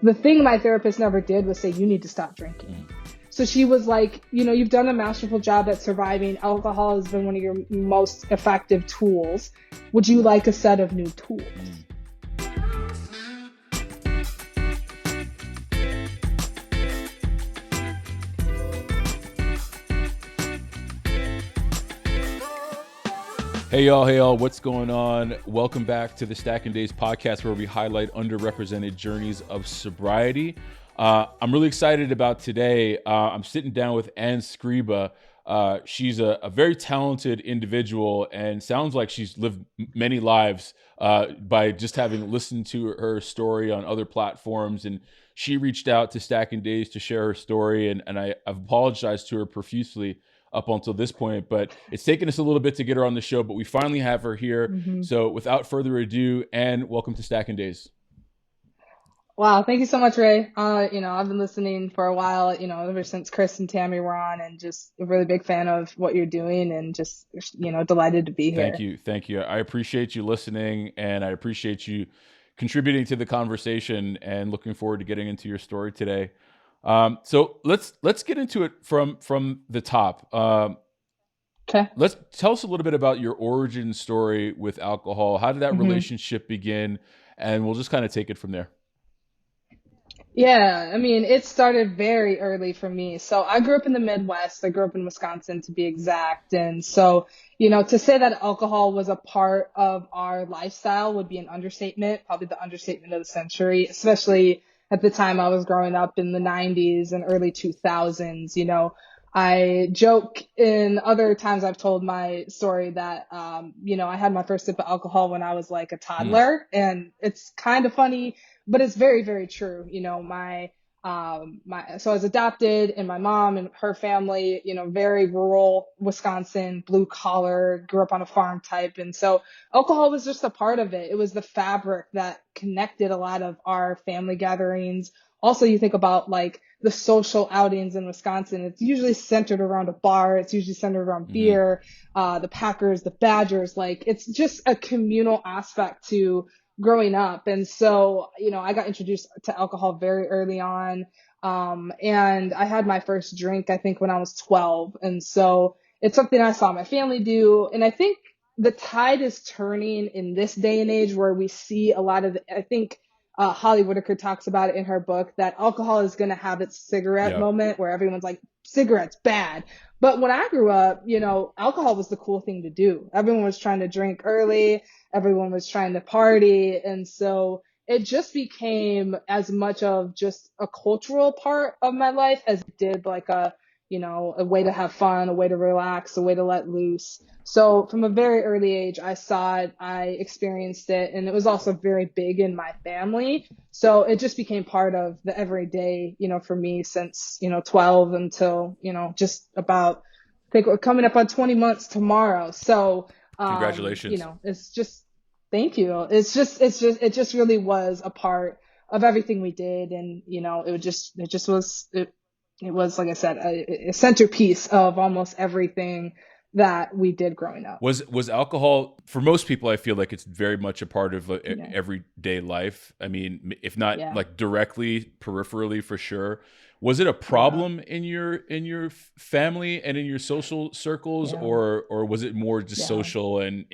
the thing my therapist never did was say, you need to stop drinking. So she was like, you've done a masterful job at surviving. Alcohol has been one of your most effective tools. Would you like a set of new tools? Hey y'all, what's going on? Welcome back to the Stacking Days podcast, where we highlight underrepresented journeys of sobriety. I'm really excited about today. I'm sitting down with Anne Skriba. She's a very talented individual and sounds like she's lived many lives by just having listened to her story on other platforms. And she reached out to Stacking Days to share her story, and I've apologized to her profusely up until this point, but it's taken us a little bit to get her on the show, but we finally have her here. So without further ado, Anne, welcome to Stacking Days. Wow, thank you so much, Ray. I've been listening for a while, ever since Chris and Tammy were on, and just a really big fan of what you're doing, and just, delighted to be here. Thank you. I appreciate you listening, and I appreciate you contributing to the conversation, and looking forward to getting into your story today. So let's get into it from the top. Okay. Let's tell us a little bit about your origin story with alcohol. How did that relationship begin? And we'll just kind of take it from there. Yeah, it started very early for me. So I grew up in the Midwest. I grew up in Wisconsin, to be exact. And so, to say that alcohol was a part of our lifestyle would be an understatement, probably the understatement of the century, especially at the time I was growing up in the 90s and early 2000s. I joke in other times I've told my story that, I had my first sip of alcohol when I was like a toddler, and it's kind of funny, but it's very, very true. So I was adopted, and my mom and her family, very rural Wisconsin, blue collar, grew up on a farm type. And so alcohol was just a part of it. It was the fabric that connected a lot of our family gatherings. Also, you think about like the social outings in Wisconsin, it's usually centered around a bar. It's usually centered around beer, the Packers, the Badgers. Like, it's just a communal aspect to growing up. And so, I got introduced to alcohol very early on. And I had my first drink, I think, when I was 12. And so it's something I saw my family do. And I think the tide is turning in this day and age, where we see a lot of, I think, Holly Whitaker talks about it in her book, that alcohol is going to have its cigarette moment, where everyone's like, cigarettes bad. But when I grew up, alcohol was the cool thing to do. Everyone was trying to drink early. Everyone was trying to party. And so it just became as much of just a cultural part of my life as it did like a way to have fun, a way to relax, a way to let loose. So from a very early age, I saw it, I experienced it, and it was also very big in my family. So it just became part of the everyday, for me since, 12 until, just about, I think we're coming up on 20 months tomorrow. So, Congratulations. It's just, thank you. It just really was a part of everything we did. And, it was, like I said, a centerpiece of almost everything that we did growing up. Was alcohol, for most people, I feel like it's very much a part of everyday life. If not like directly, peripherally, for sure. Was it a problem in your family and in your social circles, or was it more just social and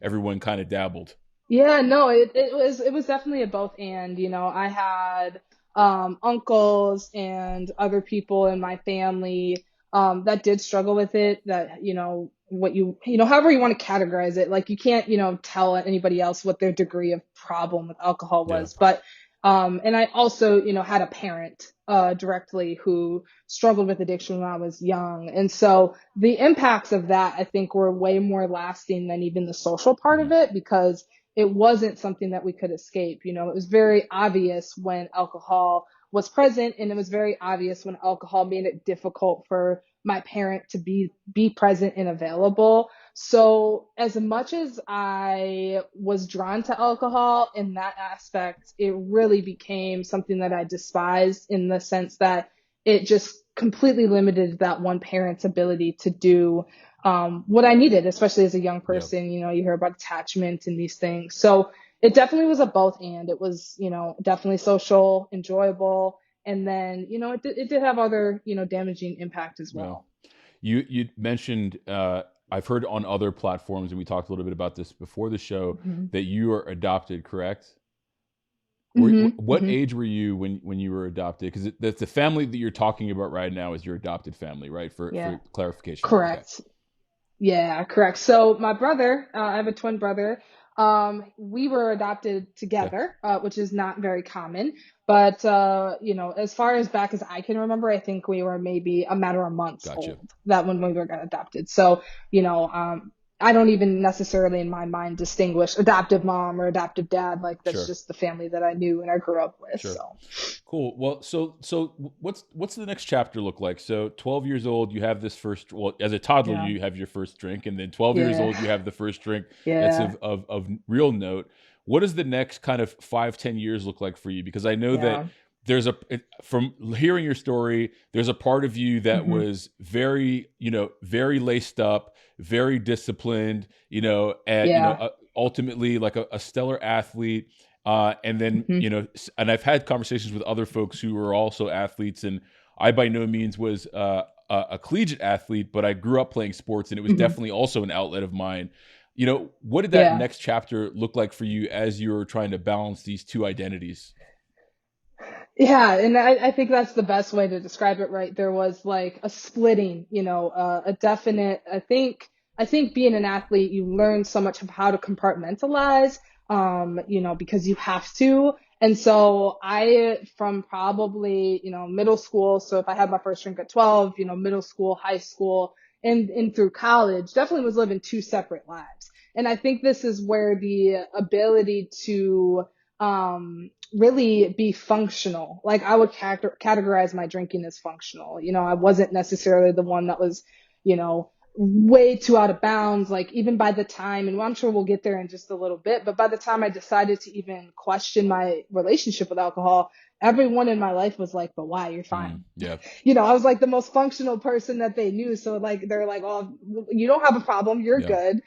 everyone kind of dabbled? Yeah, no, it was definitely a both and. I had uncles and other people in my family that did struggle with it, that, however you want to categorize it, like you can't, tell anybody else what their degree of problem with alcohol was. But, and I also, had a parent directly who struggled with addiction when I was young. And so the impacts of that, I think, were way more lasting than even the social part of it, because it wasn't something that we could escape. It was very obvious when alcohol was present, and it was very obvious when alcohol made it difficult for my parent to be present and available. So as much as I was drawn to alcohol in that aspect, it really became something that I despised, in the sense that it just completely limited that one parent's ability to do what I needed, especially as a young person. You hear about attachment and these things. So it definitely was a both and. It was, definitely social, enjoyable, and then, it did have other, damaging impact as Well, well. you mentioned I've heard on other platforms, and we talked a little bit about this before the show, Hmm. that you are adopted, correct? Hmm. What Hmm. age were you when you were adopted? Because that's the family that you're talking about right now is your adopted family, right? For Yeah, clarification. Okay. correct. Yeah, correct. So my brother, I have a twin brother. We were adopted Okay. together, which is not very common. But as far as back as I can remember, I think we were maybe a matter of months Gotcha. old that when we were got adopted. So, I don't even necessarily in my mind distinguish adoptive mom or adoptive dad. Like that's Sure. just the family that I knew and I grew up with. Sure. So Cool. Well, so what's the next chapter look like? So 12 years old, you have this first. Well, as a toddler, yeah, you have your first drink, and then 12 years yeah, old, you have the first drink. That's yeah, of real note. What does the next kind of 5-10 years look like for you? Because I know that yeah. from hearing your story, there's a part of you that Hmm. was very, very laced up, very disciplined, and Yeah. ultimately like a stellar athlete. And then, Hmm. and I've had conversations with other folks who are also athletes, and I by no means was a collegiate athlete, but I grew up playing sports, and it was Hmm. definitely also an outlet of mine. What did that Yeah. next chapter look like for you as you were trying to balance these two identities? Yeah, and I think that's the best way to describe it, right? There was like a splitting, a definite, I think being an athlete, you learn so much of how to compartmentalize, because you have to. And so from probably, middle school, so if I had my first drink at 12, middle school, high school, and through college, definitely was living two separate lives. And I think this is where the ability to, really be functional. Like I would categorize my drinking as functional. I wasn't necessarily the one that was, way too out of bounds. Like even by the time, and I'm sure we'll get there in just a little bit, but by the time I decided to even question my relationship with alcohol, everyone in my life was like, but why? You're fine. Yeah. I was like the most functional person that they knew. So like they're like, oh, you don't have a problem, you're Yeah. good.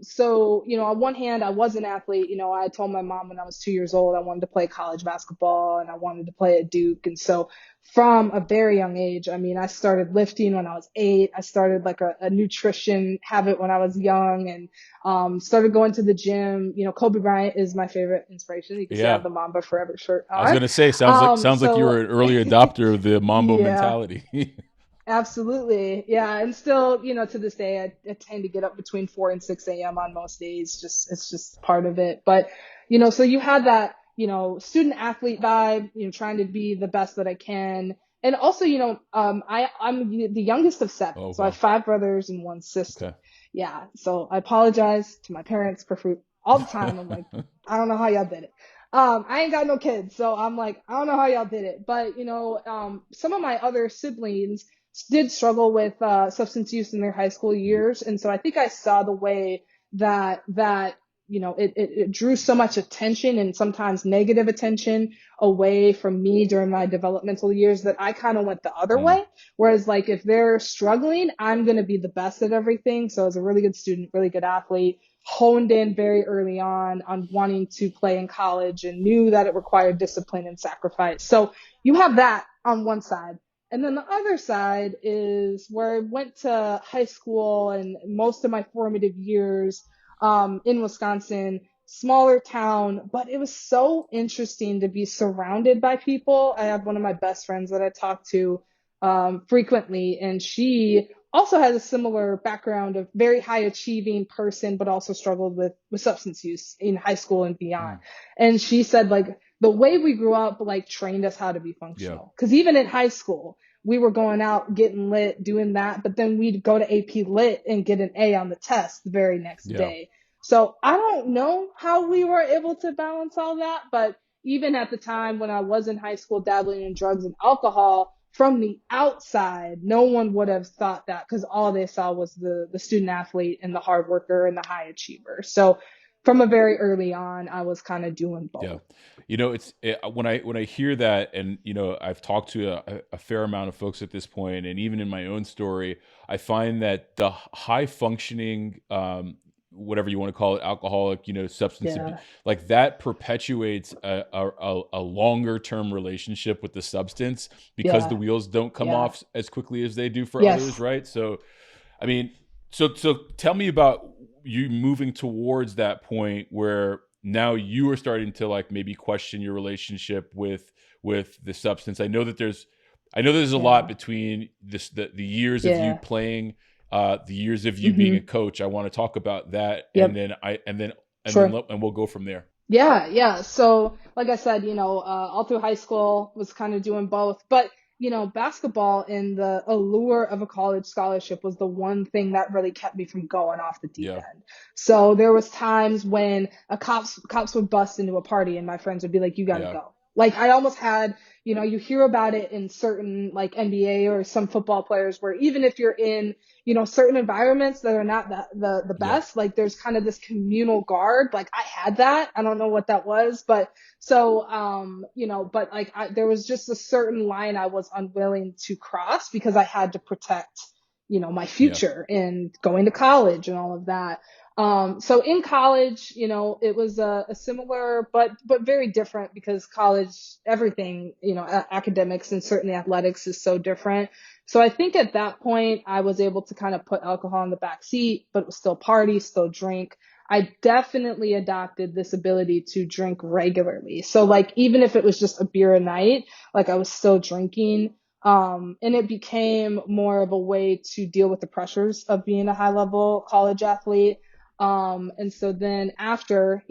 So on one hand, I was an athlete. I told my mom when I was 2 years old I wanted to play college basketball and I wanted to play at Duke. And so from a very young age, I mean, I started lifting when I was 8. I started like a nutrition habit when I was young, and started going to the gym. Kobe Bryant is my favorite inspiration. You can see I Yeah. have the Mamba Forever shirt I was on. gonna say, sounds like you So were an early adopter of the Mambo yeah, mentality. absolutely. Yeah. And still, to this day, I tend to get up between 4 and 6 a.m. on most days. It's just part of it. But, so you had that, student athlete vibe, trying to be the best that I can. And also, I'm the youngest of seven. Oh So I have wow. 5 brothers and 1 sister. Okay. Yeah. So I apologize to my parents all the time. I'm like, I don't know how y'all did it. I ain't got no kids, so I'm like, I don't know how y'all did it. But, some of my other siblings did struggle with substance use in their high school Mm, years, and so I think I saw the way that it drew so much attention and sometimes negative attention away from me during my developmental years that I kind of went the other mm, way. Whereas like if they're struggling, I'm going to be the best at everything. So I was a really good student, really good athlete, honed in very early on wanting to play in college and knew that it required discipline and sacrifice. So you have that on one side. And then the other side is where I went to high school and most of my formative years in Wisconsin, smaller town, but it was so interesting to be surrounded by people. I have one of my best friends that I talk to frequently, and she also has a similar background of very high achieving person, but also struggled with substance use in high school and beyond. mm. And she said like the way we grew up like trained us how to be Yeah. functional. Cause even in high school, we were going out, getting lit, doing that, but then we'd go to AP Lit and get an A on the test the very next Yeah. day. So I don't know how we were able to balance all that, but even at the time when I was in high school dabbling in drugs and alcohol, from the outside, no one would have thought that because all they saw was the student athlete and the hard worker and the high achiever. So from a very early on, I was kind of doing Yeah. both. When I hear that, and I've talked to a fair amount of folks at this point, and even in my own story, I find that the high functioning, whatever you want to call it, alcoholic, substance abuse, Yeah. like that perpetuates a longer term relationship with the substance because the Yeah. wheels don't come Yeah. off as quickly as they do for others, Yes. right? So, I mean, so tell me about you moving towards that point where now you are starting to like maybe question your relationship with the substance. I know there's a lot Yeah. between the years of you Yeah. playing, the years of you being a Hmm. coach. I want to talk about that, and Yep. then Sure. we'll go from there. Yeah, yeah. So, like I said, all through high school was kind of doing both. But, basketball and the allure of a college scholarship was the one thing that really kept me from going off the deep Yeah, end. So there was times when cops would bust into a party and my friends would be like, you got to yeah, go. Like I almost had, you hear about it in certain like NBA or some football players where even if you're in certain environments that are not the yeah, best, like there's kind of this communal guard. Like I had that. I don't know what that was, but so, but like there was just a certain line I was unwilling to cross because I had to protect, my yeah, future and going to college and all of that. So in college, it was a similar, but very different because college, everything, academics and certainly athletics is so different. So I think at that point, I was able to kind of put alcohol in the back seat, but it was still party, still drink. I definitely adopted this ability to drink regularly. So like, even if it was just a beer a night, like I was still drinking. And it became more of a way to deal with the pressures of being a high level college athlete. And so then after,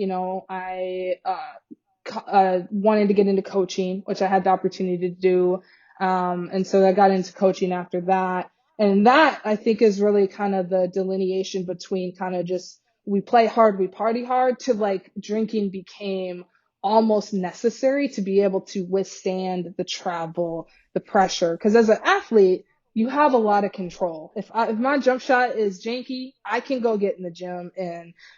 I, wanted to get into coaching, which I had the opportunity to do. And so I got into coaching after that. And that I think is really kind of the delineation between kind of just we play hard, we party hard to like drinking became almost necessary to be able to withstand the travel, the pressure. Because as an athlete, you have a lot of control. If my jump shot is janky, I can go get in the gym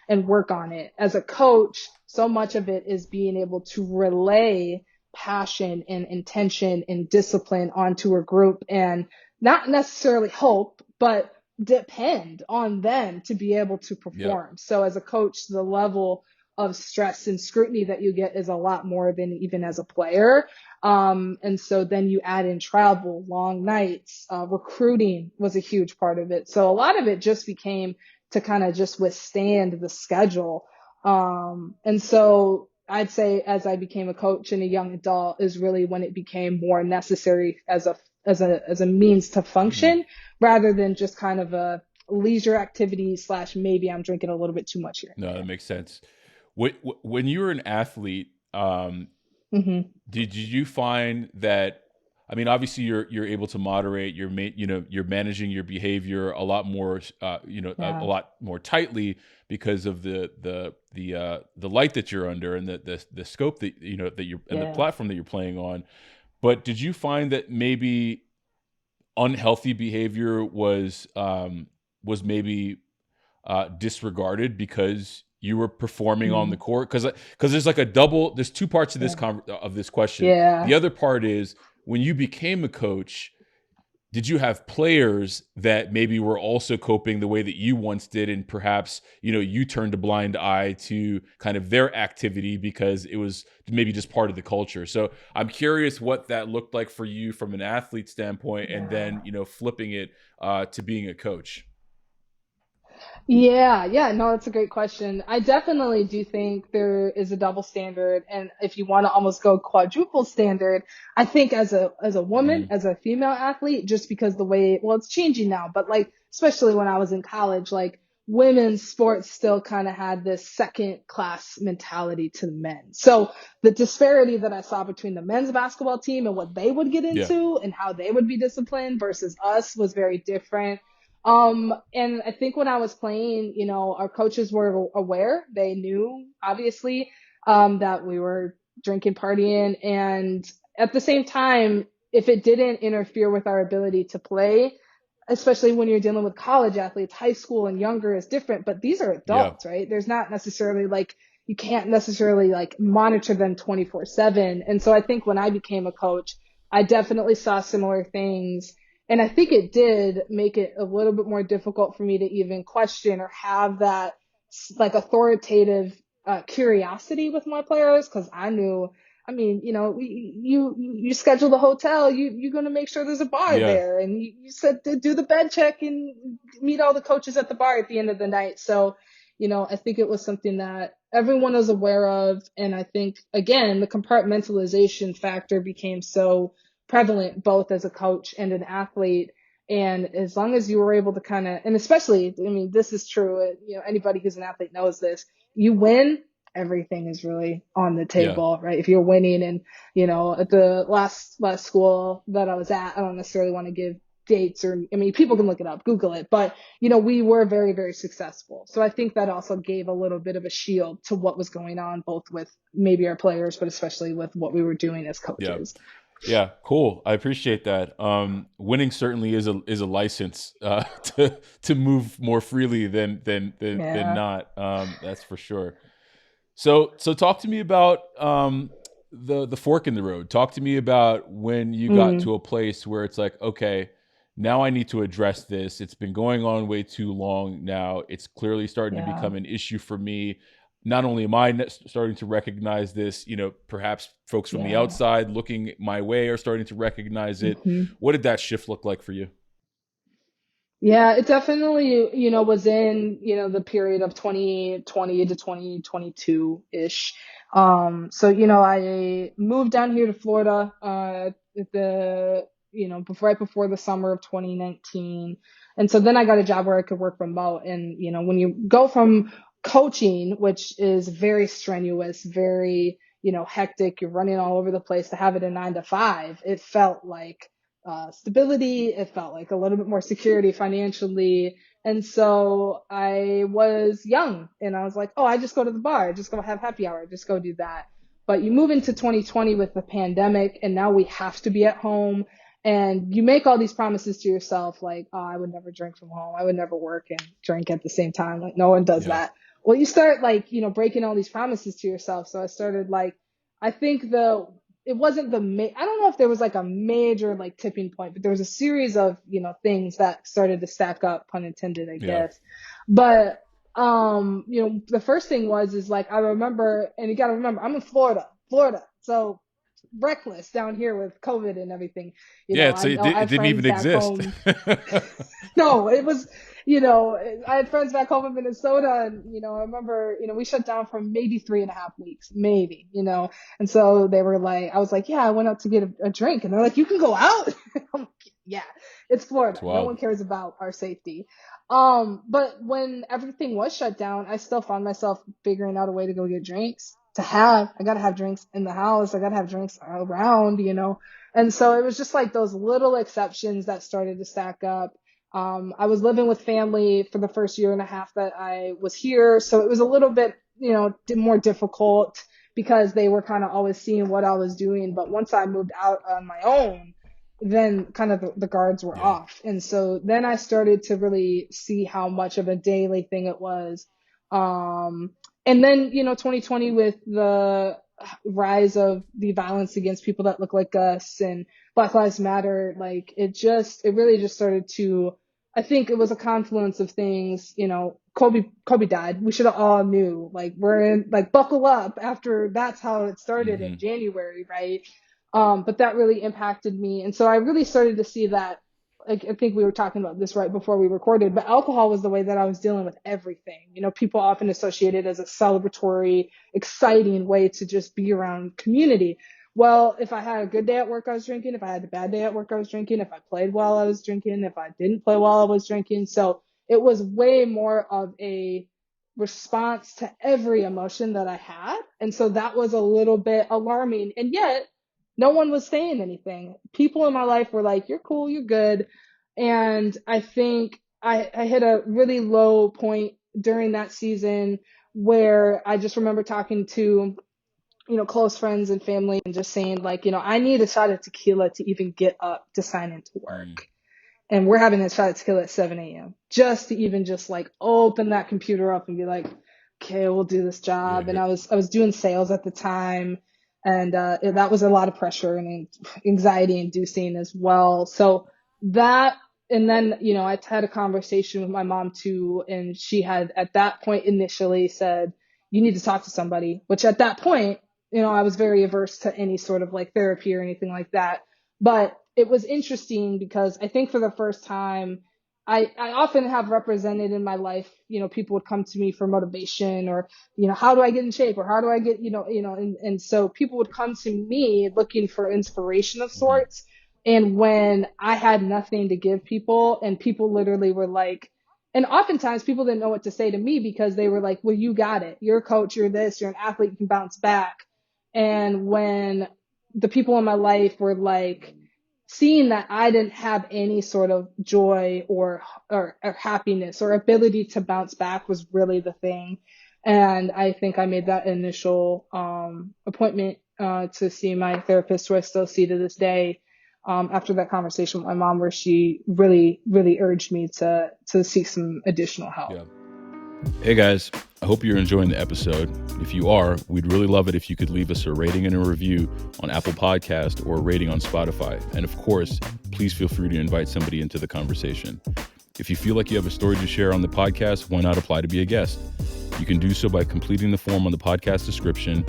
and work on it. As a coach, so much of it is being able to relay passion and intention and discipline onto a group and not necessarily hope, but depend on them to be able to yeah, perform. So as a coach, the level of stress and scrutiny that you get is a lot more than even as a player. And so then you add in travel, long nights, recruiting was a huge part of it. So a lot of it just became to kind of just withstand the schedule. And so I'd say as I became a coach and a young adult is really when it became more necessary as a means to hmm function rather than just kind of a leisure activity slash maybe I'm drinking a little bit too much here and no, that makes sense. When you were an athlete, there. Hmm. did you find that? I mean, obviously, you're able to moderate. You're managing your behavior a lot more, a Yeah. lot more tightly because of the light that you're under and the scope that that you're and the Yeah. platform that you're playing on. But did you find that maybe unhealthy behavior was maybe disregarded because you were performing on the Mm. court? Because there's two parts of Yeah. of this question. The Yeah. other part is when you became a coach, did you have players that maybe were also coping the way that you once did, and perhaps you turned a blind eye to kind of their activity because it was maybe just part of the culture? So I'm curious what that looked like for you from an athlete standpoint, and then Yeah. flipping it to being a coach. Yeah, yeah, no, that's a great question. I definitely do think there is a double standard, and if you want to almost go quadruple standard, I think as a woman, Mm, as a female athlete, just because the way, well, it's changing now, but like especially when I was in college, like women's sports still kind of had this second class mentality to the men. So the disparity that I saw between the men's basketball team and what they would get yeah, into and how they would be disciplined versus us was very different. And I think when I was playing, our coaches were aware. They knew, obviously, that we were drinking, partying. And at the same time, if it didn't interfere with our ability to play, especially when you're dealing with college athletes, high school and younger is different, but these are yeah, adults, right? There's not necessarily like, you can't necessarily like monitor them 24/7. And so I think when I became a coach, I definitely saw similar things, and I think it did make it a little bit more difficult for me to even question or have that like authoritative curiosity with my players because I knew. I mean, you know, you schedule the hotel, you're gonna make sure there's a bar Yeah. there, and you said to do the bed check and meet all the coaches at the bar at the end of the night. So, you know, I think it was something that everyone was aware of, and I think again the compartmentalization factor became so prevalent both as a coach and an athlete. And as long as you were able to kind of, and especially, I mean, this is true, you know, anybody who's an athlete knows this, you win, everything is really on the Yeah. table, right? If you're winning. And, you know, at the last school that I was at, I don't necessarily want to give dates or, I mean, people can look it up, Google it, but, you know, we were very, very successful. So I think that also gave a little bit of a shield to what was going on, both with maybe our players, but especially with what we were doing as Yeah. coaches. Yeah, cool. I appreciate that. Winning certainly is a license to move more freely than Yeah. not. That's for sure. So talk to me about the fork in the road. Talk to me about when you got Mm, to a place where it's like, okay, now I need to address this. It's been going on way too long now. It's clearly starting to yeah. become an issue for me. Not only am I starting to recognize this, you know, perhaps folks from the Yeah. outside looking my way are starting to recognize it. Hmm. What did that shift look like for you? Yeah, it definitely, you know, was in, you know, the period of 2020 to 2022-ish. So, you know, I moved down here to Florida, at you know, right before the summer of 2019. And so then I got a job where I could work remote. And, you know, when you go from coaching, which is very strenuous, very, you know, hectic, you're running all over the place, to have it in 9 to 5, it felt like stability. It felt like a little bit more security financially. And so I was young and I was like, oh, I just go to the bar, I just go have happy hour, just go do that. But you move into 2020 with the pandemic, and now we have to be at home. And you make all these promises to yourself, like, oh, I would never drink from home. I would never work and drink at the same time. Like, no one does Yeah. that. Well, you start, like, you know, breaking all these promises to yourself. So I started, like, I think it wasn't I don't know if there was like a major like tipping point, but there was a series of, you know, things that started to stack up, pun intended, I Yeah. guess. But you know, the first thing is like I remember, and you got to remember, I'm in Florida, so reckless down here with COVID and everything. You Yeah. know, So it, I it have didn't friends even back exist. home. No, it was, you know, I had friends back home in Minnesota, and, you know, I remember, you know, we shut down for maybe 3.5 weeks, maybe, you know, and so they were like, I was like, yeah, I went out to get a drink, and they're like, you can go out. I'm like, yeah, it's It's Florida. No wild. one cares about our safety. But when everything was shut down, I still found myself figuring out a way to go get drinks to have. I gotta have drinks in the house. I gotta have drinks around, you know. And so it was just like those little exceptions that started to stack up. I was living with family for the first year and a half that I was here. So it was a little bit, you know, more difficult because they were kind of always seeing what I was doing. But once I moved out on my own, then kind of the guards were Yeah. off. And so then I started to really see how much of a daily thing it was. Um, and then, you know, 2020 with the rise of the violence against people that look like us and Black Lives Matter, like it really just started to, I think it was a confluence of things. You know, Kobe died. We should have all knew, like, we're in, like, buckle up after that's how it started in Hmm. January, right? But that really impacted me. And so I really started to see that, like, I think we were talking about this right before we recorded, but alcohol was the way that I was dealing with everything. You know, people often associate it as a celebratory, exciting way to just be around community. Well, if I had a good day at work, I was drinking. If I had a bad day at work, I was drinking. If I played well, I was drinking. If I didn't play well, I was drinking. So it was way more of a response to every emotion that I had. And so that was a little bit alarming. And yet, no one was saying anything. People in my life were like, you're cool, you're good. And I think I hit a really low point during that season where I just remember talking to, you know, close friends and family and just saying, like, you know, I need a shot of tequila to even get up to sign into Mm. work. And we're having a shot of tequila at 7 a.m. just to even just like open that computer up and be like, okay, we'll do this Yeah. job. And I was doing sales at the time, and that was a lot of pressure and anxiety inducing as well. So that and then, I had a conversation with my mom too, and she had at that point initially said, you need to talk to somebody, which at that point, I was very averse to any sort of like therapy or anything like that. But it was interesting because I think for the first time, I often have represented in my life, people would come to me for motivation or, how do I get in shape or how do I get, and so people would come to me looking for inspiration of Mhm. sorts. And when I had nothing to give people and people literally were like, and oftentimes people didn't know what to say to me because they were like, well, you got it. You're a coach, you're this, you're an athlete, you can bounce back. And when the people in my life were like, seeing that I didn't have any sort of joy or happiness or ability to bounce back was really the thing. And I think I made that initial appointment to see my therapist, who I still see to this day, after that conversation with my mom, where she really, really urged me to seek some additional help. Yeah. Hey guys, I hope you're enjoying the episode. If you are, we'd really love it if you could leave us a rating and a review on Apple Podcast or a rating on Spotify. And of course, please feel free to invite somebody into the conversation. If you feel like you have a story to share on the podcast, why not apply to be a guest? You can do so by completing the form on the podcast description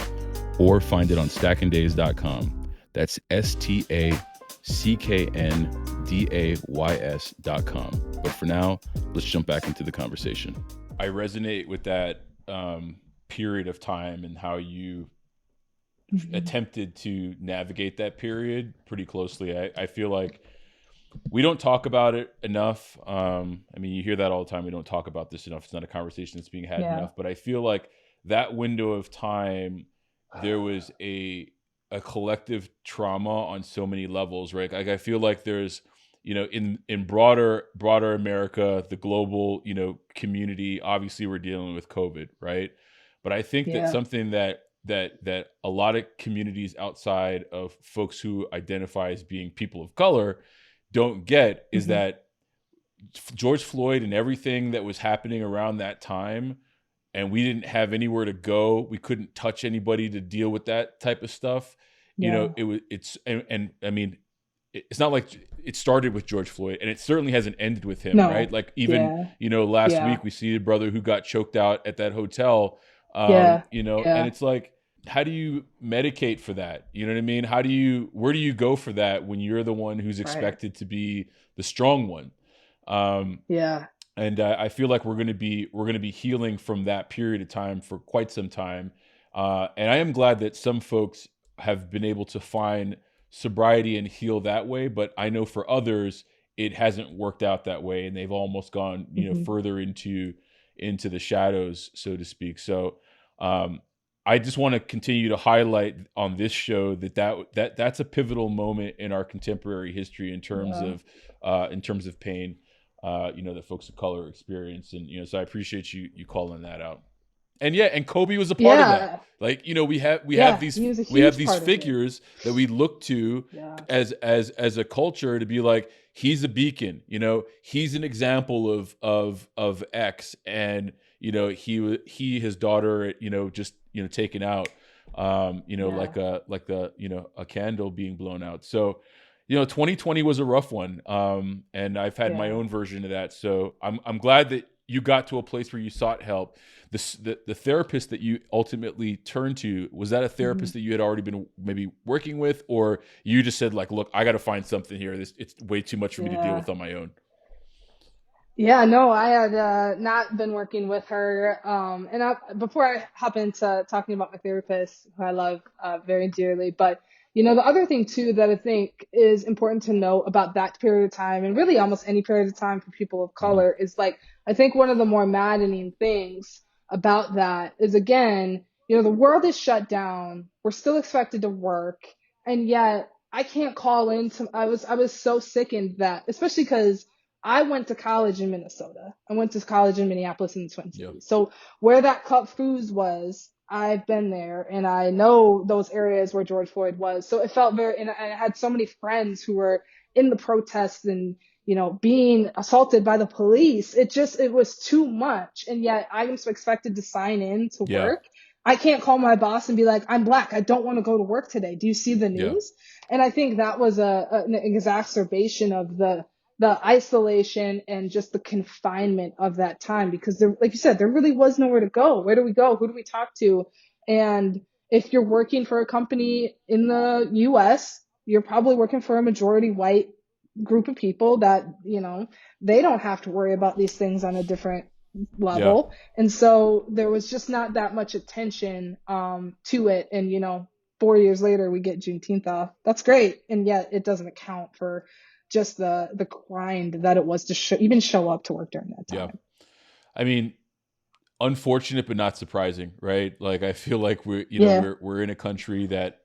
or find it on stackanddays.com. That's stacknday's.com. But for now, let's jump back into the conversation. I resonate with that period of time and how you attempted to navigate that period pretty closely. I feel like we don't talk about it enough. I mean, you hear that all the time. We don't talk about this enough. It's not a conversation that's being had enough. But I feel like that window of time, there was a collective trauma on so many levels, right? Like I feel like there's, in broader America, the global, community, obviously we're dealing with COVID, right? But I think that something that a lot of communities outside of folks who identify as being people of color don't get is that George Floyd and everything that was happening around that time, and we didn't have anywhere to go. We couldn't touch anybody to deal with that type of stuff. It's I mean, it's not like it started with George Floyd, and it certainly hasn't ended with him, right? Like even, last week we see a brother who got choked out at that hotel, and it's like, how do you medicate for that? You know what I mean? Where do you go for that when you're the one who's expected to be the strong one? And I feel like we're going to be healing from that period of time for quite some time. And I am glad that some folks have been able to find sobriety and heal that way, but I know for others it hasn't worked out that way, and they've almost gone further into the shadows, so to speak. So I just want to continue to highlight on this show that's a pivotal moment in our contemporary history in terms of pain, that folks of color experience, and so I appreciate you calling that out. And Kobe was a part of that. Like, we have these figures that we look to as a culture to be like, he's a beacon, he's an example of X, and his daughter, just taken out, like a candle being blown out. So 2020 was a rough one, and I've had my own version of that. So I'm glad that you got to a place where you sought help. The therapist that you ultimately turned to, was that a therapist that you had already been maybe working with, or you just said like, look, I got to find something here. It's way too much for me to deal with on my own? Yeah, no, I had not been working with her. Before I hop into talking about my therapist, who I love very dearly, but the other thing too that I think is important to know about that period of time, and really almost any period of time for people of color, is like, I think one of the more maddening things about that is, again, the world is shut down. We're still expected to work, and yet I can't call in to. I was so sickened that, especially because I went to college in Minnesota. I went to college in Minneapolis in the Twin Cities. Yep. So where that Cup Foods was, I've been there, and I know those areas where George Floyd was. So it felt and I had so many friends who were in the protests and, being assaulted by the police. It was too much. And yet I was expected to sign in to work. I can't call my boss and be like, I'm Black, I don't want to go to work today. Do you see the news? And I think that was an exacerbation of the the isolation and just the confinement of that time, because there, like you said, there really was nowhere to go. Where do we go? Who do we talk to? And if you're working for a company in the US, you're probably working for a majority white group of people that, they don't have to worry about these things on a different Yeah. level. And so there was just not that much attention to it. And, 4 years later, we get Juneteenth off. That's great. And yet it doesn't account for just the grind that it was to even show up to work during that Yeah. time. I mean, unfortunate but not surprising, right? Like I feel like we're you know Yeah. we're in a country that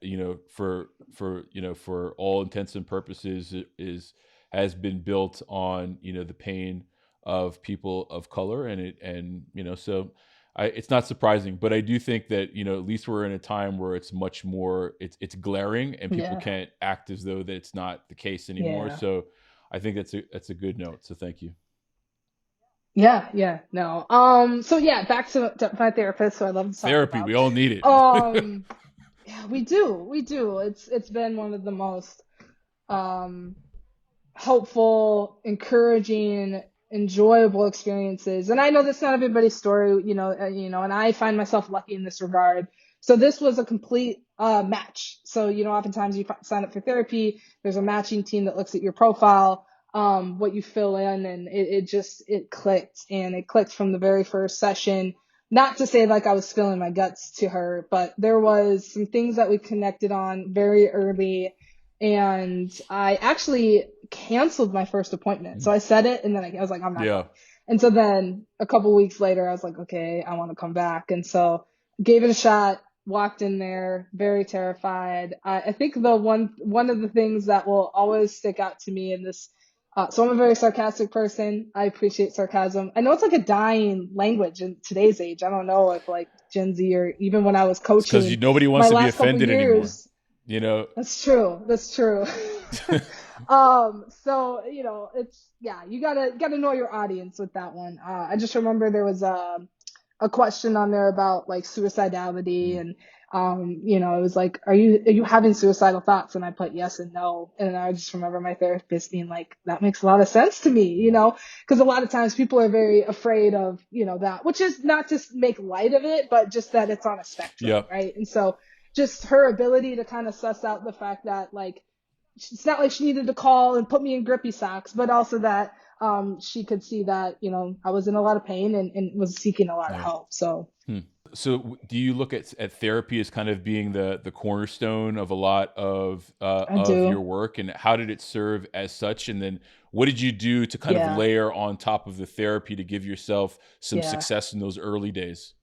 for all intents and purposes is has been built on the pain of people of color, so it's not surprising, but I do think that at least we're in a time where it's much more it's glaring and people Yeah. can't act as though that it's not the case anymore. Yeah. So I think that's a good note. So thank you. Yeah. Yeah. No. So yeah, back to my therapist, who I love to talk Therapy, about. we all need it. Um, yeah, we do. We do. It's been one of the most um helpful, encouraging, enjoyable experiences. And I know that's not everybody's story, and I find myself lucky in this regard. So this was a complete match. So, oftentimes you sign up for therapy, there's a matching team that looks at your profile, what you fill in, and it clicked. And it clicked from the very first session. Not to say like I was spilling my guts to her, but there was some things that we connected on very early, and I actually canceled my first appointment. So I said it, and then I was like, I'm not Yeah. going. And so then a couple weeks later, I was like, okay, I want to come back. And so gave it a shot, walked in there, very terrified. I think the one of the things that will always stick out to me in this, so I'm a very sarcastic person. I appreciate sarcasm. I know it's like a dying language in today's age. I don't know if like Gen Z, or even when I was It's because coaching nobody wants my to be last couple offended anymore. years. You know. That's true. That's true. So it's, yeah, you gotta know your audience with that one. I just remember there was a question on there about like suicidality, Mm. and it was like, are you having suicidal thoughts? And I put yes and no, and I just remember my therapist being like, that makes a lot of sense to me, because a lot of times people are very afraid of that, which is not to make light of it, but just that it's on a spectrum, Yeah. right? And so just her ability to kind of suss out the fact that, like, it's not like she needed to call and put me in grippy socks, but also that she could see that, I was in a lot of pain, and was seeking a lot of Yeah. help. So So do you look at therapy as kind of being the cornerstone of a lot I of your do. work, and how did it serve as such? And then what did you do to kind of Yeah. layer on top of the therapy to give yourself some Yeah. success in those early days?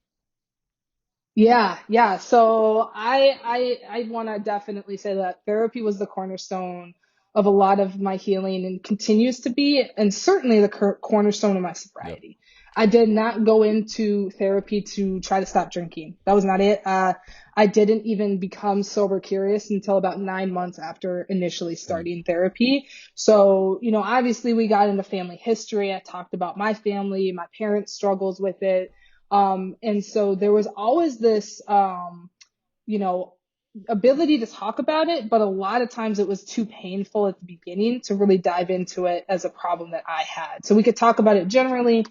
Yeah, yeah. So I want to definitely say that therapy was the cornerstone of a lot of my healing, and continues to be, and certainly the cornerstone of my Yep. sobriety. I did not go into therapy to try to stop drinking. That was not it. I didn't even become sober curious until about 9 months after initially Mm. starting therapy. So, obviously we got into family history. I talked about my family, my parents' struggles with it. And so there was always this, you know, ability to talk about it, but a lot of times it was too painful at the beginning to really dive into it as a problem that I had. So we could talk about it generally,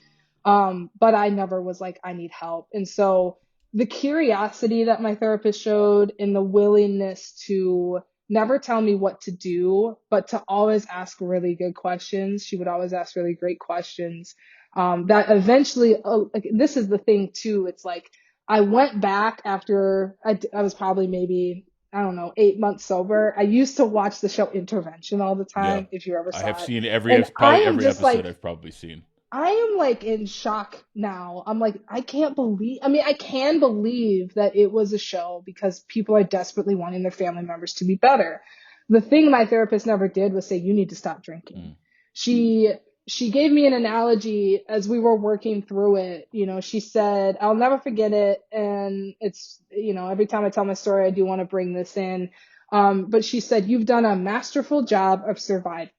but I never was like, I need help. And so the curiosity that my therapist showed, and the willingness to never tell me what to do, but to always ask really good questions. She would always ask really great questions. That eventually, like, this is the thing too. It's like, I went back after I was probably maybe, I don't know, 8 months sober. I used to watch the show Intervention all the Yeah. time, if you ever I saw have it. seen And I probably am every just episode like, I've probably seen. I am like in shock now. I'm like, I can't believe, I mean, I can believe that it was a show because people are desperately wanting their family members to be better. The thing my therapist never did was say, you need to stop drinking. Mm. She, she gave me an analogy as we were working through it. She said, I'll never forget it. And it's, every time I tell my story, I do want to bring this in. But she said, you've done a masterful job of surviving.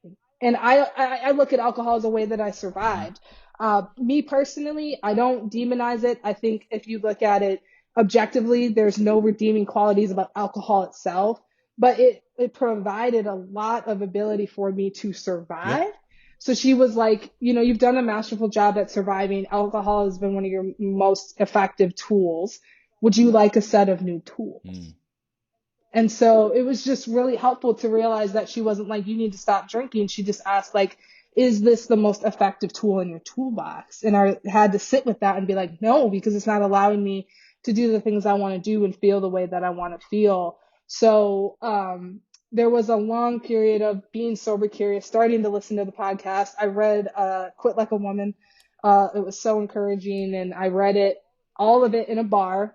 And I look at alcohol as a way that I Hmm. survived. Me personally, I don't demonize it. I think if you look at it objectively, there's no redeeming qualities about alcohol itself, but it provided a lot of ability for me to Yeah. survive. So she was like, you've done a masterful job at surviving. Alcohol has been one of your most effective tools. Would you like a set of new tools? Mm. And so it was just really helpful to realize that she wasn't like, you need to stop drinking. She just asked, like, is this the most effective tool in your toolbox? And I had to sit with that and be like, no, because it's not allowing me to do the things I want to do and feel the way that I want to feel. So there was a long period of being sober curious, starting to listen to the podcast. I read Quit Like a Woman. It was so encouraging. And I read it, all of it in a bar.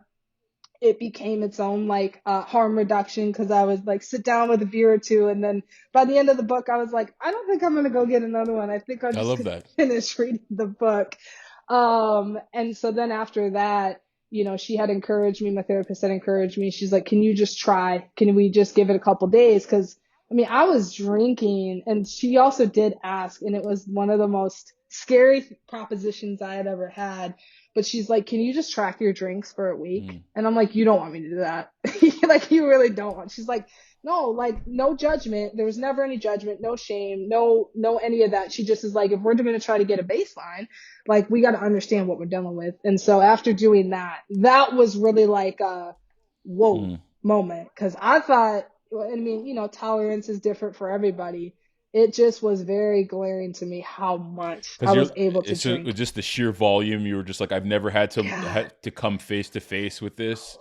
It became its own like harm reduction because I was like sit down with a beer or two, and then by the end of the book I was like, I don't think I'm gonna go get another one. I think I'm I just love gonna that. finish reading the book. And so then after that, she had encouraged me, my therapist had encouraged me. She's like, can you just try? Can we just give it a couple days? Because I mean, I was drinking, and she also did ask, and it was one of the most scary propositions I had ever had. But she's like, can you just track your drinks for a week? Mm. And I'm like, you don't want me to do that. Like, you really don't want. She's like, no, like, no judgment. There was never any judgment, no shame, no any of that. She just is like, if we're going to try to get a baseline, like, we got to understand what we're dealing with. And so after doing that, that was really like a whoa Mm. moment. Cause I thought, I mean, tolerance is different for everybody. It just was very glaring to me how much I Because was able to it's drink. just the sheer volume. You were just like, I've never Yeah, had to come face to face with this.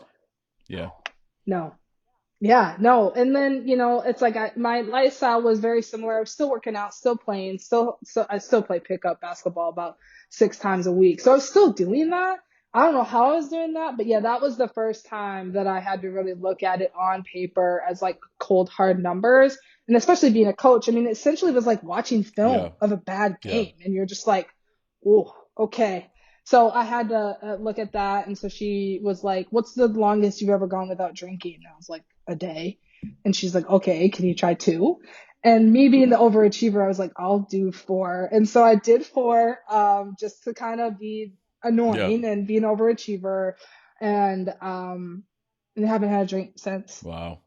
Yeah. no. Yeah, no. And then, it's like my lifestyle was very similar. I was still working out, still playing, so I still play pickup basketball about 6 times a week. So I was still doing that. I don't know how I was doing that, but yeah, that was the first time that I had to really look at it on paper as like cold, hard numbers. And especially being a coach, I mean, it essentially was like watching Yeah. film of a bad Yeah. game. And you're just like, oh, okay. So I had to look at that. And so she was like, what's the longest you've ever gone without drinking? And I was like, a day. And she's like, okay, can you try 2? And me being the overachiever, I was like, I'll do 4. And so I did 4, just to kind of be Yeah. annoying and be an overachiever. And haven't had a drink since. Wow.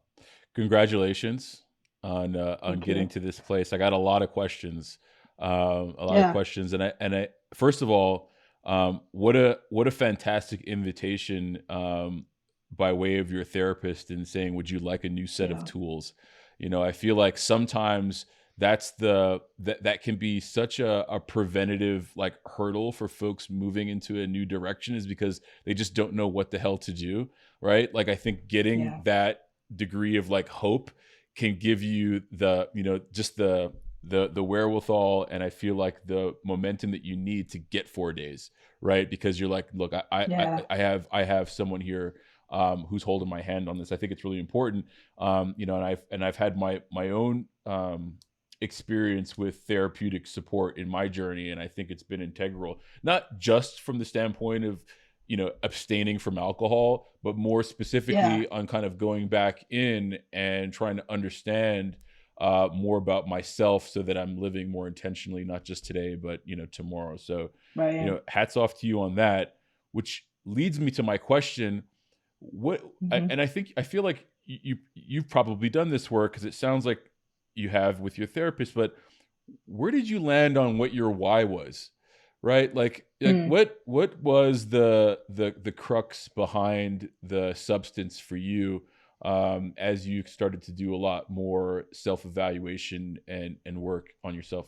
Congratulations on Thank getting you. to this place. I got a lot of questions, Yeah. and I first of all, what a fantastic invitation by way of your therapist in saying, "Would you like a new set of Yeah. tools?" I feel like sometimes that can be such a preventative like hurdle for folks moving into a new direction, is because they just don't know what the hell to do, right? Like I think getting Yeah. that degree of like hope can give you the just the wherewithal, and I feel like the momentum that you need to get 4 days, right? Because you're like, look, Yeah. I have someone here who's holding my hand on this. I think it's really important, and I've had my own experience with therapeutic support in my journey, and I think it's been integral, not just from the standpoint of abstaining from alcohol, but more Yeah. specifically on kind of going back in and trying to understand more about myself so that I'm living more intentionally, not just today, but tomorrow. So, Right. hats off to you on that, which leads me to my question. Mm-hmm. And I feel like you've probably done this work, because it sounds like you have with your therapist, but where did you land on what your why was? Right? Like Mm. what was the crux behind the substance for you, as you started to do a lot more self-evaluation and work on yourself?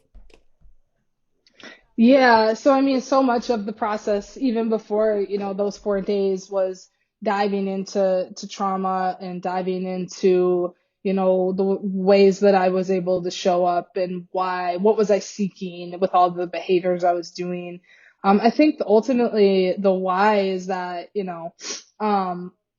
Yeah, so I mean, so much of the process, even before, those 4 days, was diving into trauma and diving into, the ways that I was able to show up and why, what was I seeking with all the behaviors I was doing. I think ultimately the why is that,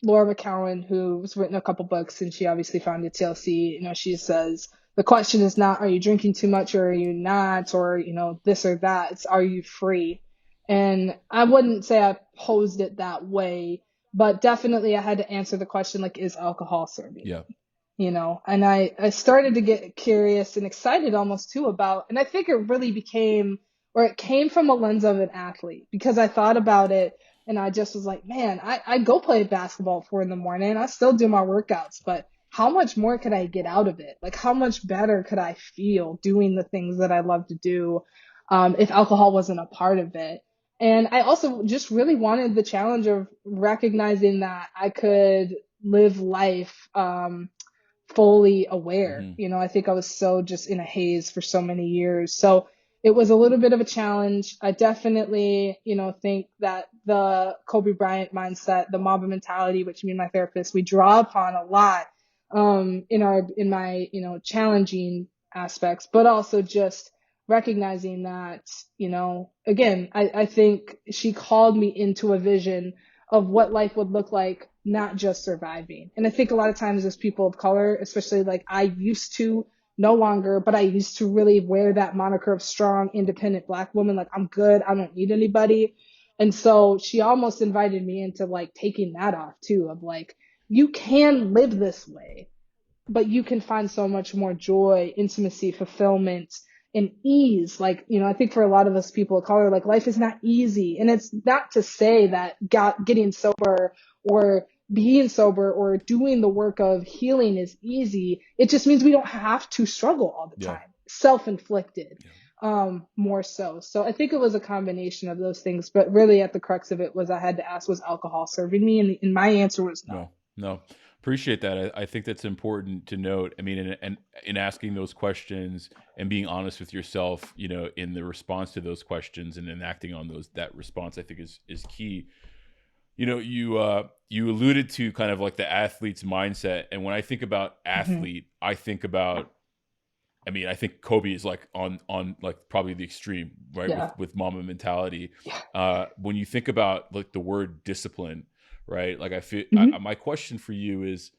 Laura McCowan, who's written a couple books and she obviously founded TLC, she says, the question is not, are you drinking too much or are you not, or, this or that. It's, are you free? And I wouldn't say I posed it that way, but definitely I had to answer the question, like, is alcohol serving Yeah. me? And I started to get curious and excited almost too about, and I think it really became, or it came from a lens of an athlete, because I thought about it and I just was like, man, I go play basketball at 4 in the morning. I still do my workouts, but how much more could I get out of it? Like, how much better could I feel doing the things that I love to do, if alcohol wasn't a part of it? And I also just really wanted the challenge of recognizing that I could live life, fully aware. Hmm. You know, I think I was so just in a haze for so many years. So it was a little bit of a challenge. I definitely, think that the Kobe Bryant mindset, the Mamba mentality, which me and my therapist, we draw upon a lot, in my, challenging aspects, but also just recognizing that, again, I think she called me into a vision of what life would look like, not just surviving. And I think a lot of times as people of color, especially like I used to, no longer, but I used to really wear that moniker of strong, independent Black woman. Like, I'm good. I don't need anybody. And so she almost invited me into like taking that off too, of like, you can live this way, but you can find so much more joy, intimacy, fulfillment, and ease. Like, I think for a lot of us people of color, like life is not easy. And it's not to say that getting sober or being sober or doing the work of healing is easy. It just means we don't have to struggle all the Yeah. time, self-inflicted, Yeah. more so. So I think it was a combination of those things, but really at the crux of it was I had to ask, was alcohol serving me? And my answer was no. No, no. Appreciate that. I think that's important to note. I mean, and in asking those questions and being honest with yourself, in the response to those questions and then acting on that response, I think is key. You alluded to kind of like the athlete's mindset, and when I think about Mm-hmm. athlete, I think about. I mean, I think Kobe is like on like probably the extreme, right? Yeah. With Mamba mentality. Yeah. When you think about like the word discipline, right? Like I feel Mm-hmm. my question for you is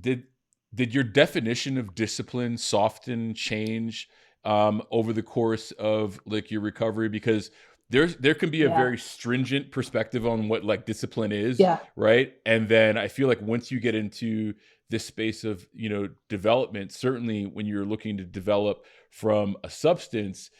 did your definition of discipline soften, change over the course of like your recovery? Because there can be a Yeah. very stringent perspective on what like discipline is, Yeah. right? And then I feel like once you get into this space of development, certainly when you're looking to develop from a substance,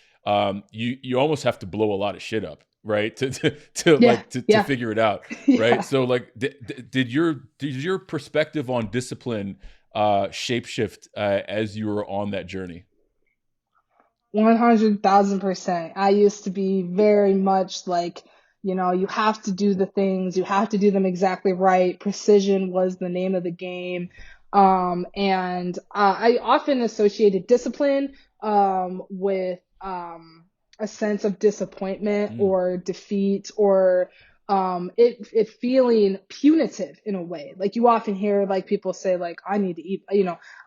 you almost have to blow a lot of shit up, right? To Yeah. like to Yeah. figure it out, right? Yeah. So like, did your perspective on discipline shapeshift as you were on that journey? 100,000%. I used to be very much like, you have to do the things, you have to do them exactly right. Precision was the name of the game. And I often associated discipline, with, a sense of disappointment Mm, or defeat, or it feeling punitive in a way. Like you often hear like people say like, I need to eat,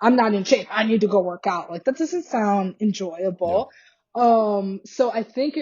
I'm not in shape, I need to go work out. Like that doesn't sound yeah, enjoyable. So I think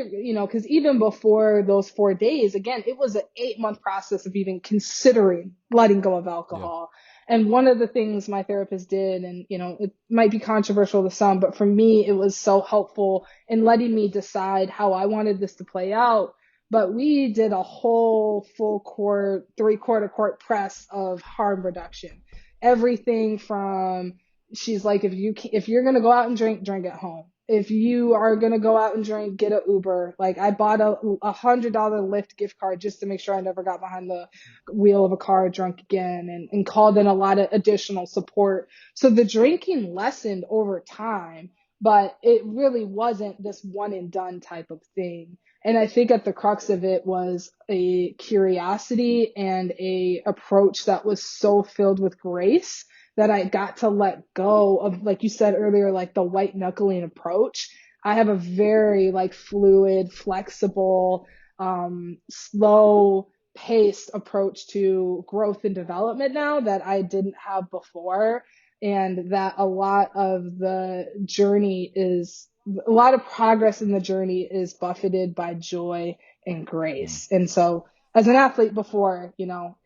cause even before those 4 days, again, it was an 8-month process of even considering letting go of yeah, alcohol. And one of the things my therapist did, and it might be controversial to some, but for me, it was so helpful in letting me decide how I wanted this to play out. But we did a whole full court, 3/4 court press of harm reduction. Everything from, she's like, if you're gonna go out and drink at home. If you are gonna go out and drink, get an Uber. Like I bought $100 Lyft gift card just to make sure I never got behind the wheel of a car drunk again, and called in a lot of additional support. So the drinking lessened over time, but it really wasn't this one and done type of thing. And I think at the crux of it was a curiosity and a approach that was so filled with grace that I got to let go of, like you said earlier, like the white knuckling approach. I have a very like fluid, flexible, slow paced approach to growth and development now that I didn't have before. And that a lot of the journey is, a lot of progress in the journey is buffeted by joy and mm, grace. And so as an athlete before,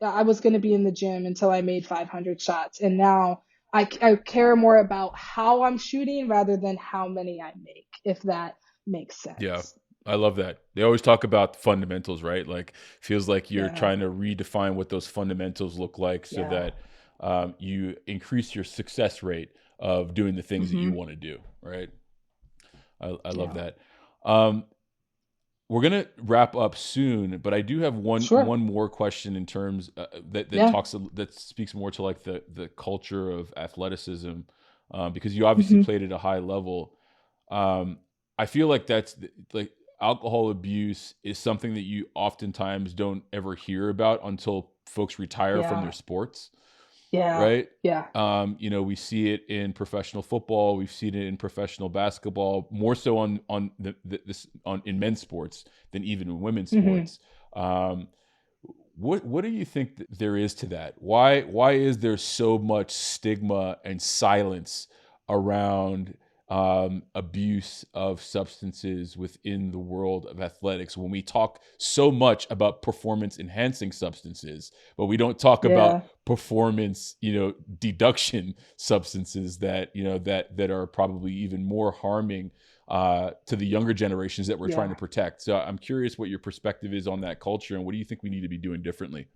I was going to be in the gym until I made 500 shots. And now I care more about how I'm shooting rather than how many I make, if that makes yeah. sense. I love that. They always talk about the fundamentals, right? Like feels like you're Yeah. trying to redefine what those fundamentals look like so Yeah. that you increase your success rate of doing the things that you Hmm. want to do, right? I love Yeah. that. Um, we're gonna wrap up soon, but I do have Sure. one more question in terms Yeah. that speaks more to like the culture of athleticism, because you obviously Hmm. played at a high level. Um, I feel like that's like alcohol abuse is something that you oftentimes don't ever hear about until folks retire from their Yeah. sports, Yeah. right? Yeah. We see it in professional football, we've seen it in professional basketball, more so on this on in men's sports than even in women's Hmm. sports. Um, what do you think there is to that? Why is there so much stigma and silence around abuse of substances within the world of athletics when we talk so much about performance enhancing substances, but we don't talk about Yeah. performance, deduction substances that that are probably even more harming to the younger generations that we're trying to Yeah. protect. So I'm curious what your perspective is on that culture, and what do you think we need to be doing differently?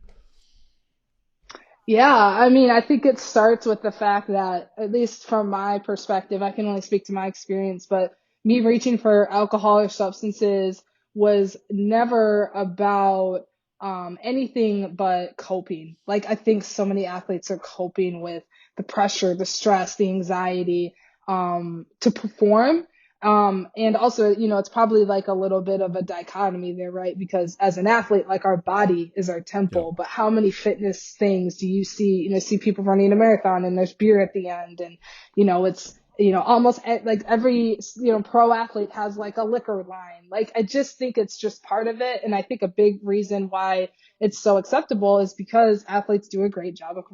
Yeah, I mean, I think it starts with the fact that, at least from my perspective, I can only speak to my experience, but me reaching for alcohol or substances was never about anything but coping. Like, I think so many athletes are coping with the pressure, the stress, the anxiety to perform. And also, it's probably like a little bit of a dichotomy there, right? Because as an athlete, like our body is our Yeah, temple, but how many fitness things do you see, see people running a marathon and there's beer at the end and, it's, almost like every, pro athlete has like a liquor line. Like, I just think it's just part of it. And I think a big reason why it's so acceptable is because athletes do a great job of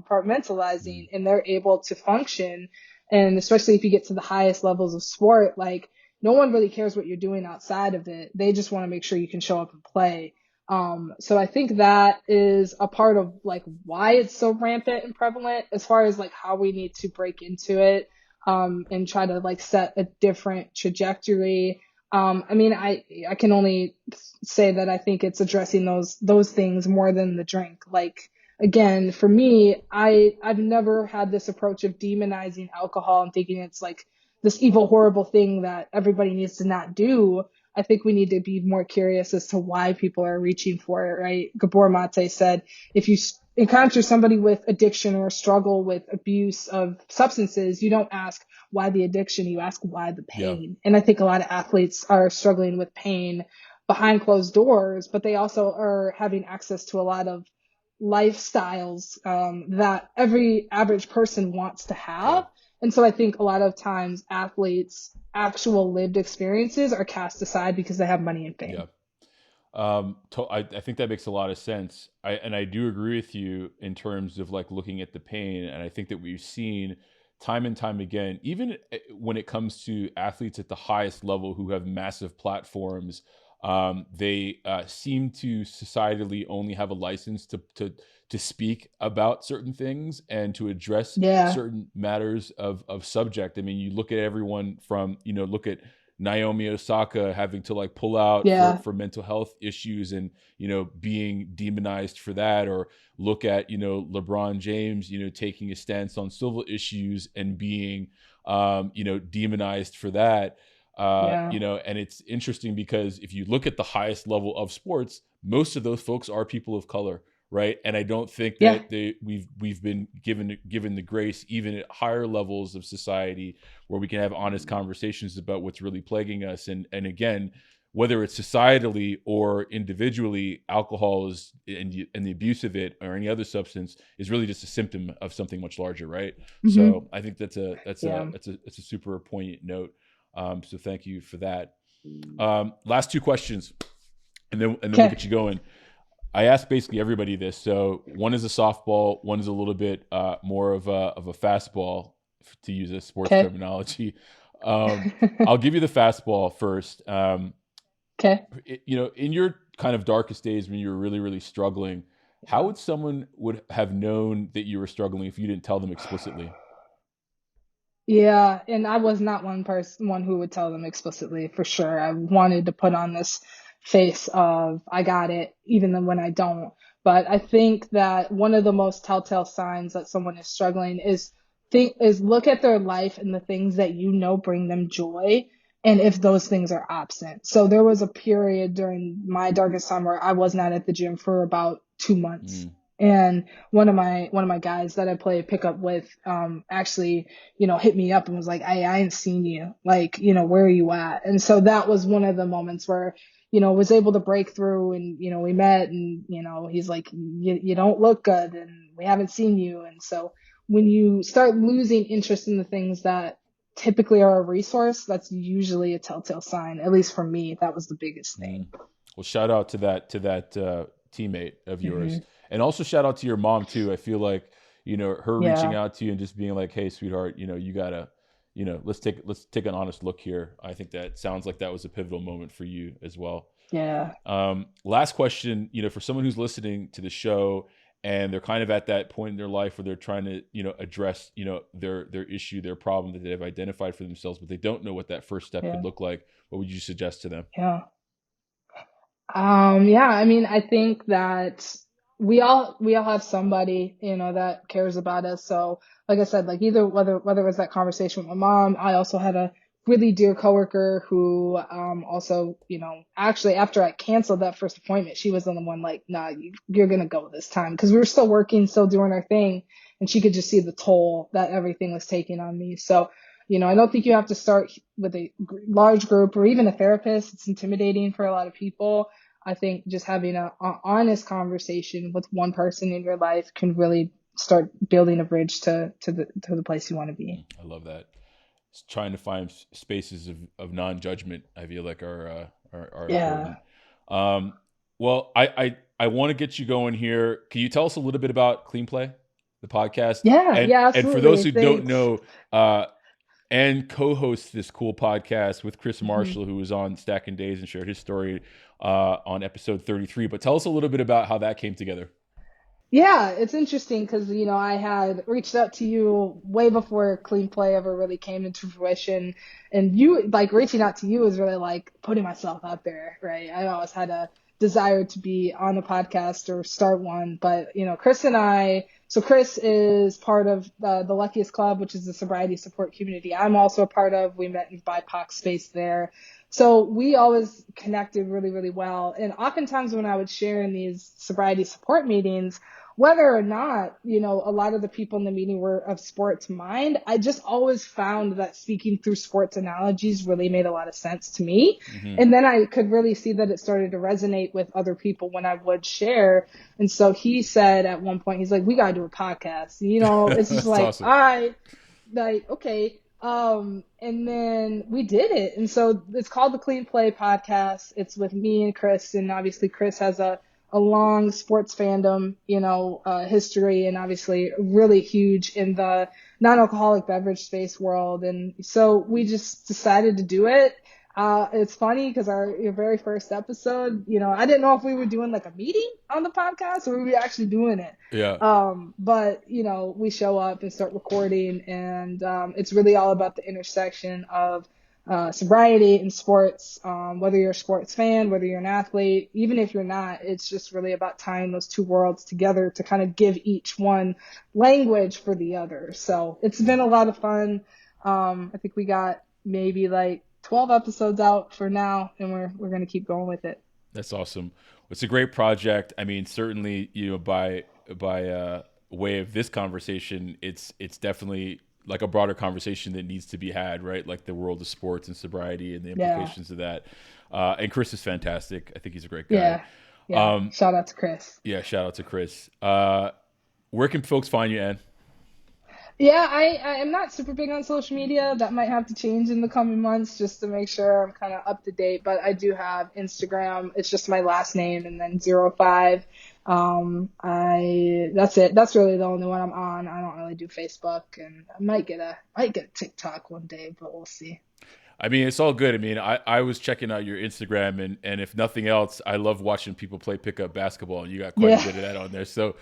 mm, compartmentalizing and they're able to function. And especially if you get to the highest levels of sport, like, no one really cares what you're doing outside of it. They just want to make sure you can show up and play. So I think that is a part of like why it's so rampant and prevalent as far as like how we need to break into it, and try to like set a different trajectory. I mean, I can only say that I think it's addressing those things more than the drink. Like, again, for me, I've never had this approach of demonizing alcohol and thinking it's like this evil, horrible thing that everybody needs to not do. I think we need to be more curious as to why people are reaching for it, right? Gabor Mate said, if you encounter somebody with addiction or struggle with abuse of substances, you don't ask why the addiction, you ask why the yeah, pain. And I think a lot of athletes are struggling with pain behind closed doors, but they also are having access to a lot of lifestyles that every average person wants to yeah, have. And so I think a lot of times athletes' actual lived experiences are cast aside because they have money and yeah. fame. I think that makes a lot of sense. I do agree with you in terms of like looking at the pain, and I think that we've seen time and time again, even when it comes to athletes at the highest level who have massive platforms, they seem to societally only have a license to speak about certain things and to address Yeah, certain matters of subject. I mean, you look at everyone from look at Naomi Osaka having to like pull out yeah, for mental health issues and being demonized for that, or look at LeBron James taking a stance on civil issues and being demonized for that. yeah, And it's interesting because if you look at the highest level of sports, most of those folks are people of color, right? And I don't think yeah, that we've been given the grace even at higher levels of society where we can have honest conversations about what's really plaguing us. And again, whether it's societally or individually, alcohol is and the abuse of it or any other substance is really just a symptom of something much larger, right? hmm, So I think yeah. that's a super poignant note. So thank you for that. Last two questions, and then we'll Okay, get you going. I ask basically everybody this. So one is a softball, one is a little bit more of a fastball, to use a sports okay, terminology. Um, I'll give you the fastball first. okay. In your kind of darkest days when you were really, really struggling, how Yeah. would someone would have known that you were struggling if you didn't tell them explicitly? Yeah, and I was not one who would tell them explicitly for sure. I wanted to put on this face of I got it, even then when I don't. But I think that one of the most telltale signs that someone is struggling is look at their life and the things that bring them joy, and if those things are absent. So there was a period during my darkest time where I was not at the gym for about 2 months. Mm, And one of my guys that I play pickup with, actually, hit me up and was like, I ain't seen you. Like, where are you at? And so that was one of the moments where, was able to break through, and, we met, and, he's like, you don't look good, and we haven't seen you. And so when you start losing interest in the things that typically are a resource, that's usually a telltale sign. At least for me, that was the biggest mm. thing. Well, shout out to that teammate of yours, Hmm. and also shout out to your mom too. I feel like her reaching Yeah. out to you and just being like, "Hey, sweetheart, you gotta, let's take an honest look here." I think that sounds like that was a pivotal moment for you as well. Yeah. Last question, for someone who's listening to the show and they're kind of at that point in their life where they're trying to, address, their issue, their problem that they've identified for themselves, but they don't know what that first step could Yeah. look like. What would you suggest to them? Yeah. Yeah, I mean, I think that we all have somebody, that cares about us. So, like I said, like either whether it was that conversation with my mom, I also had a really dear coworker who, also, actually after I canceled that first appointment, she was the one like, nah, you're gonna go this time, because we were still working, still doing our thing, and she could just see the toll that everything was taking on me. So, I don't think you have to start with a large group or even a therapist. It's intimidating for a lot of people. I think just having a honest conversation with one person in your life can really start building a bridge to the place you want to be. I love that. It's trying to find spaces of non-judgment, I feel like are Yeah. important. Um, well, I want to get you going here. Can you tell us a little bit about Clean Play, the podcast? Yeah. And Yeah, and for those absolutely. who don't Thanks. know, and co-hosts this cool podcast with Chris Mhm. Marshall, who was on Stacking Days and shared his story on episode 33. But tell us a little bit about how that came together. Yeah, it's interesting because, I had reached out to you way before Clean Play ever really came into fruition. And you, like, reaching out to you is really like putting myself out there, right? I always had a desire to be on a podcast or start one. But, Chris and so Chris is part of the Luckiest Club, which is the sobriety support community I'm also a part of. We met in BIPOC space there. So we always connected really, really well. And oftentimes when I would share in these sobriety support meetings, whether or not, a lot of the people in the meeting were of sports mind, I just always found that speaking through sports analogies really made a lot of sense to me. Mm-hmm. And then I could really see that it started to resonate with other people when I would share. And so he said at one point, he's like, we got to do a podcast. It's just That's like, awesome. okay. And then we did it. And so it's called the Clean Play Podcast. It's with me and Chris. And obviously Chris has a long sports fandom, history, and obviously really huge in the non-alcoholic beverage space world. And so we just decided to do it. It's funny because your very first episode, I didn't know if we were doing like a meeting on the podcast or we were actually doing it. Yeah. But we show up and start recording, and it's really all about the intersection of sobriety in sports, whether you're a sports fan, whether you're an athlete, even if you're not, it's just really about tying those two worlds together to kind of give each one language for the other. So it's been a lot of fun. I think we got maybe like 12 episodes out for now, and we're going to keep going with it. That's awesome. It's a great project. I mean, certainly, by way of this conversation, it's definitely like a broader conversation that needs to be had, right? Like the world of sports and sobriety and the Yeah. implications of that. And Chris is fantastic. I think he's a great guy. Yeah. Yeah. Shout out to Chris. Yeah, shout out to Chris. Where can folks find you, Anne? Yeah, I am not super big on social media. That might have to change in the coming months just to make sure I'm kind of up to date. But I do have Instagram. It's just my last name and then 05. That's it. That's really the only one I'm on. I don't really do Facebook, and I might get a TikTok one day, but we'll see. I mean, it's all good. I mean, I was checking out your Instagram, and if nothing else, I love watching people play pickup basketball, and you got quite a bit of that on there. So,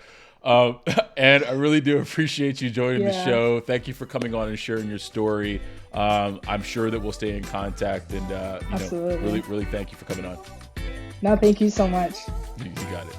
and I really do appreciate you joining the show. Thank you for coming on and sharing your story. I'm sure that we'll stay in contact, and really, really thank you for coming on. No, thank you so much. You got it.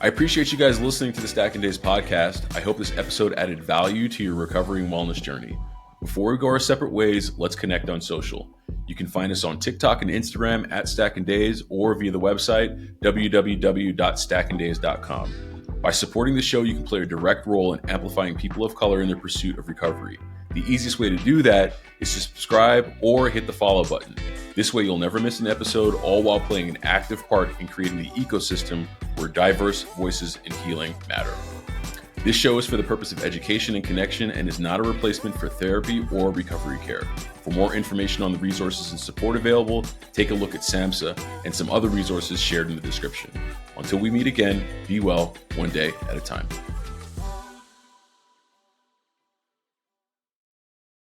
I appreciate you guys listening to the Stacking Days podcast. I hope this episode added value to your recovery and wellness journey. Before we go our separate ways, let's connect on social. You can find us on TikTok and Instagram at Stack and Days or via the website www.stackanddays.com. By supporting the show, you can play a direct role in amplifying people of color in their pursuit of recovery. The easiest way to do that is to subscribe or hit the follow button. This way, you'll never miss an episode, all while playing an active part in creating the ecosystem where diverse voices in healing matter. This show is for the purpose of education and connection and is not a replacement for therapy or recovery care. For more information on the resources and support available, take a look at SAMHSA and some other resources shared in the description. Until we meet again, be well, one day at a time.